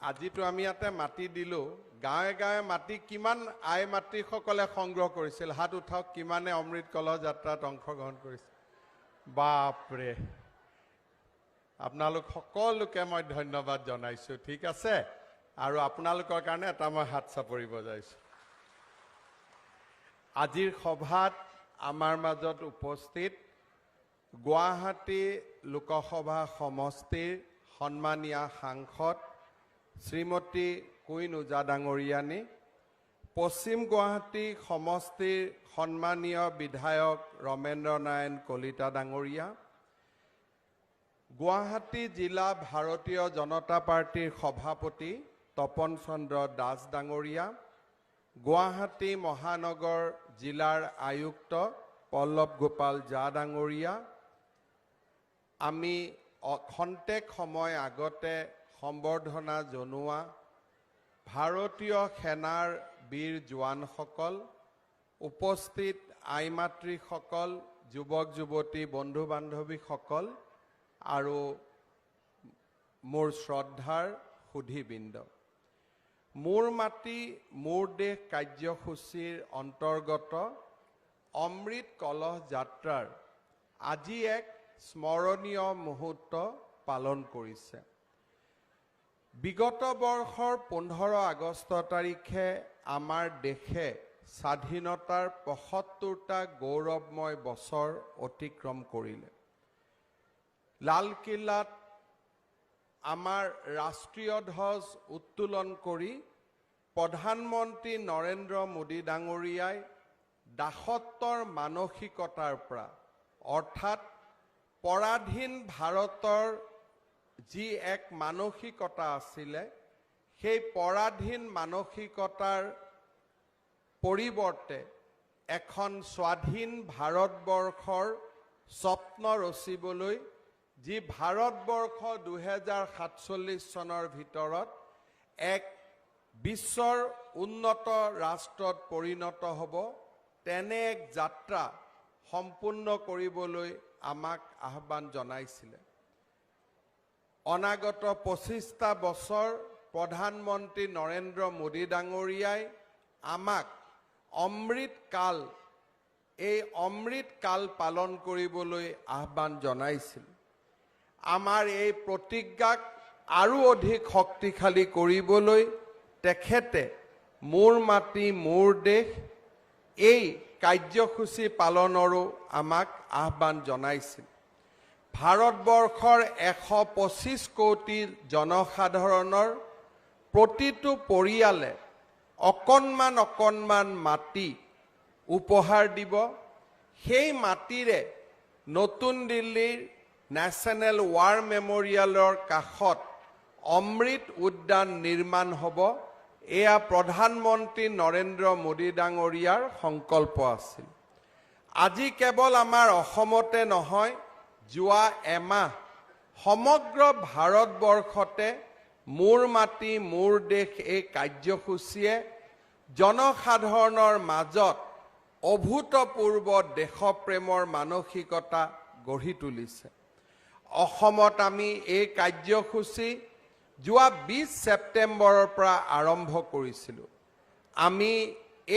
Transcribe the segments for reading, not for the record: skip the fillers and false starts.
আজিতো আমি ইয়াতে মাটি দিলো গাঁৱে গাঁৱে মাটি কিমান আই মাতৃসকলে সংগ্ৰহ কৰিছিল হাত উঠাওক কিমানে অমৃত কলহ যাত্ৰাত অংশগ্ৰহণ কৰিছিল বাপৰে আপোনালোক সকলোকে মই ধন্যবাদ জনাইছো ঠিক আছে আৰু আপোনালোকৰ কাৰণে এটা মই হাত চাপৰি বজাইছো আজিৰ সভাত আমাৰ মাজত উপস্থিত গুৱাহাটী লোকসভা সমষ্টিৰ সন্মানীয় সাংসদ শ্ৰীমতী কুইন ওজা ডাঙৰীয়ানী পশ্চিম গুৱাহাটী সমষ্টিৰ সন্মানীয় বিধায়ক ৰমেন্দ্ৰ নাৰায়ণ কলিতা ডাঙৰীয়া গুৱাহাটী জিলা ভাৰতীয় জনতা পাৰ্টিৰ সভাপতি তপন চন্দ্ৰ দাস ডাঙৰীয়া গুৱাহাটী মহানগৰ জিলাৰ আয়ুক্ত পল্লৱ গোপাল জা ডাঙৰীয়া আমি খন্তেক সময় আগতে সম্বৰ্ধনা জনোৱা ভাৰতীয় সেনাৰ বীৰ জোৱানসকল উপস্থিত আই মাতৃসকল যুৱক যুৱতী বন্ধু বান্ধৱীসকল আৰু মোৰ শ্ৰদ্ধাৰ সুধীবৃন্দ মোৰ মাটি মোৰ দেশ কাৰ্যসূচীৰ অন্তৰ্গত অমৃত কলহ যাত্ৰাৰ আজি এক স্মৰণীয় মুহূৰ্ত পালন কৰিছে বিগত বৰ্ষৰ 15 আগষ্ট তাৰিখে আমাৰ দেশে স্বাধীনতাৰ ৭৫টা গৌৰৱময় বছৰ অতিক্ৰম কৰিলে লালকিল্লাত আমাৰ ৰাষ্ট্ৰীয় ধ্বজ উত্তোলন কৰি প্ৰধানমন্ত্ৰী নৰেন্দ্ৰ মোদী ডাঙৰীয়াই দাসত্বৰ মানসিকতাৰ পৰা অৰ্থাৎ পৰাধীন ভাৰতৰ যি এক মানসিকতা আছিলে সেই পৰাধীন মানসিকতাৰ পৰিৱৰ্তে এখন স্বাধীন ভাৰতবৰ্ষৰ স্বপ্ন ৰচিবলৈ যি ভাৰতবৰ্ষ 2047 চনৰ ভিতৰত এক বিশ্বৰ উন্নত ৰাষ্ট্ৰত পৰিণত হ'ব তেনে এক যাত্ৰা সম্পূৰ্ণ কৰিবলৈ আমাক আহ্বান জনাইছিলে অনাগত 25টা বছৰ প্ৰধানমন্ত্ৰী নৰেন্দ্ৰ মোদী ডাঙৰীয়াই আমাক অমৃত কাল পালন কৰিবলৈ আহ্বান জনাইছিল আমাৰ এই প্ৰতিজ্ঞাক আৰু অধিক শক্তিশালী কৰিবলৈ তেখেতে মোৰ মাটি মোৰ দেশ এই কাৰ্যসূচী পালনৰো আমাক আহ্বান জনাইছিল ভাৰতবৰ্ষৰ 125 কোটি জনসাধাৰণৰ প্ৰতিটো পৰিয়ালে অকণমান মাটি উপহাৰ দিব সেই মাটিৰে নতুন দিল্লীৰ নেশ্যনেল ৱাৰ মেমৰিয়েলৰ কাষত অমৃত উদ্যান নিৰ্মাণ হ'ব এয়া প্ৰধানমন্ত্ৰী নৰেন্দ্ৰ মোদী ডাঙৰীয়াৰ সংকল্প আছিল আজি কেৱল আমাৰ অসমতে নহয় যোৱা এমাহ সমগ্ৰ ভাৰতবৰ্ষতে মোৰ মাটি মোৰ দেশ এই কাৰ্যসূচীয়ে জনসাধাৰণৰ মাজত অভূতপূৰ্ব দেশপ্ৰেমৰ মানসিকতা গঢ়ি তুলিছে অসমত আমি এই কাৰ্যসূচী যোৱা 20 ছেপ্টেম্বৰৰ পৰা আৰম্ভ কৰিছিলোঁ আমি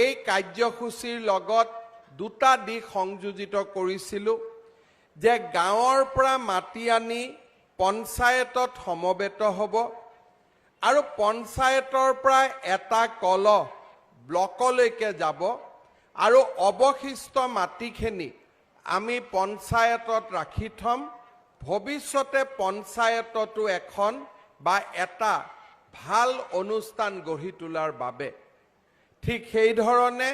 এই কাৰ্যসূচীৰ লগত দুটা দিশ সংযোজিত কৰিছিলোঁ যে গাঁৱৰ পৰা মাটি আনি পঞ্চায়তত সমবেত হ'ব আৰু পঞ্চায়তৰ পৰা এটা কলহ ব্লকলৈকে যাব আৰু অৱশিষ্ট মাটিখিনি আমি পঞ্চায়তত ৰাখি থম ভৱিষ্যতে পঞ্চায়ততো এখন বা এটা ভাল অনুষ্ঠান গঢ়ি তোলাৰ বাবে ঠিক সেই ধৰণে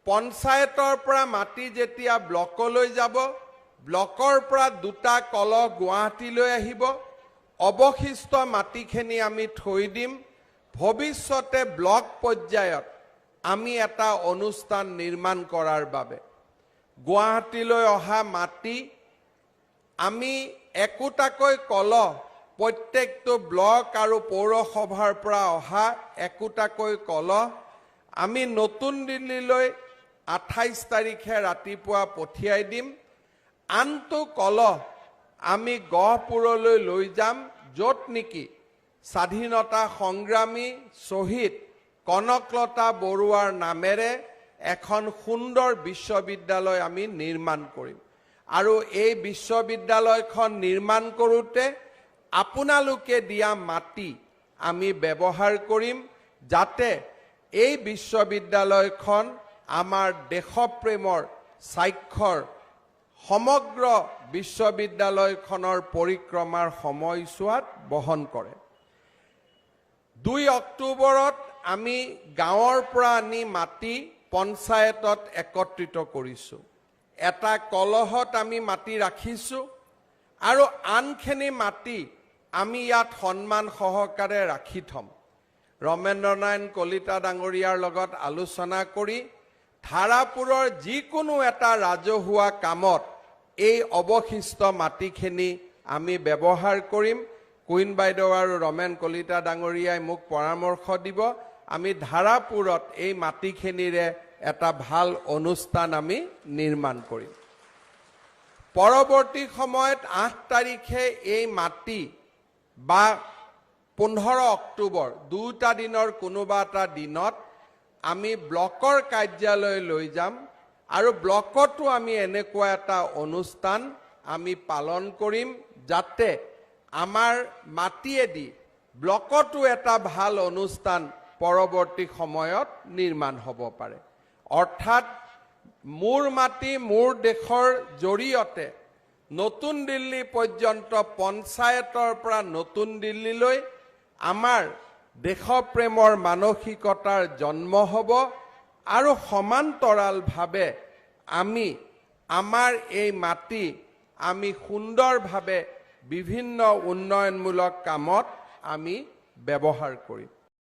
পঞ্চায়তৰ পৰা মাটি যেতিয়া ব্লকলৈ যাব ব্লকৰ পৰা দুটা কলহ গুৱাহাটীলৈ আহিব অৱশিষ্ট মাটিখিনি আমি থৈ দিম ভৱিষ্যতে ব্লক পৰ্যায়ত আমি এটা অনুষ্ঠান নিৰ্মাণ কৰাৰ বাবে গুৱাহাটীলৈ অহা মাটি আমি একোটাকৈ কলহ প্ৰত্যেকটো ব্লক আৰু পৌৰসভাৰ পৰা অহা একোটাকৈ কলহ আমি নতুন দিল্লীলৈ 28 তাৰিখে ৰাতিপুৱা পঠিয়াই দিম আনটো কলহ আমি গহপুৰলৈ লৈ যাম য'ত নেকি স্বাধীনতা সংগ্ৰামী শ্বহীদ কনকলতা বৰুৱাৰ নামেৰে এখন সুন্দৰ বিশ্ববিদ্যালয় আমি নিৰ্মাণ কৰিম আৰু এই বিশ্ববিদ্যালয়খন নিৰ্মাণ কৰোঁতে আপোনালোকে দিয়া মাটি আমি ব্যৱহাৰ কৰিম যাতে এই বিশ্ববিদ্যালয়খন আমাৰ দেশপ্ৰেমৰ স্বাক্ষৰ সমগ্ৰ বিশ্ববিদ্যালয়খনৰ পৰিক্ৰমাৰ সময়ছোৱাত বহন কৰে 2 অক্টোবৰত আমি গাঁৱৰ পৰা আনি মাটি পঞ্চায়তত একত্ৰিত কৰিছোঁ এটা কলহত আমি মাটি ৰাখিছোঁ আৰু আনখিনি মাটি আমি ইয়াত সন্মান সহকাৰে ৰাখি থম ৰমেন্দ্ৰনাৰায়ণ কলিতা ডাঙৰীয়াৰ লগত আলোচনা কৰি ধাৰাপুৰৰ যিকোনো এটা ৰাজহুৱা কামত এই অৱশিষ্ট মাটিখিনি আমি ব্যৱহাৰ কৰিম কুইন বাইদেউ আৰু ৰমেন কলিতা ডাঙৰীয়াই মোক পৰামৰ্শ দিব আমি ধাৰাপুৰত এই মাটিখিনিৰে এটা ভাল অনুষ্ঠান আমি নিৰ্মাণ কৰিম পৰৱৰ্তী সময়ত 8 তাৰিখে এই মাটি বা 15 অক্টোবৰ দুটা দিনৰ কোনোবা এটা দিনত আমি ব্লকৰ কাৰ্যালয় লৈ যাম আৰু ব্লকতো আমি এনেকুৱা এটা অনুষ্ঠান আমি পালন কৰিম যাতে আমাৰ মাটিয়েদি ব্লকতো এটা ভাল অনুষ্ঠান পৰৱৰ্তী সময়ত নিৰ্মাণ হ'ব পাৰে অৰ্থাৎ মোৰ মাটি মোৰ দেশৰ জৰিয়তে নতুন দিল্লী পৰ্যন্ত পঞ্চায়তৰ পৰা নতুন দিল্লীলৈ আমাৰ দেশপ্ৰেমৰ মানসিকতাৰ জন্ম হ'ব আৰু সমান্তৰালভাৱে আমি আমাৰ এই মাটি আমি সুন্দৰভাৱে বিভিন্ন উন্নয়নমূলক কামত আমি ব্যৱহাৰ কৰিম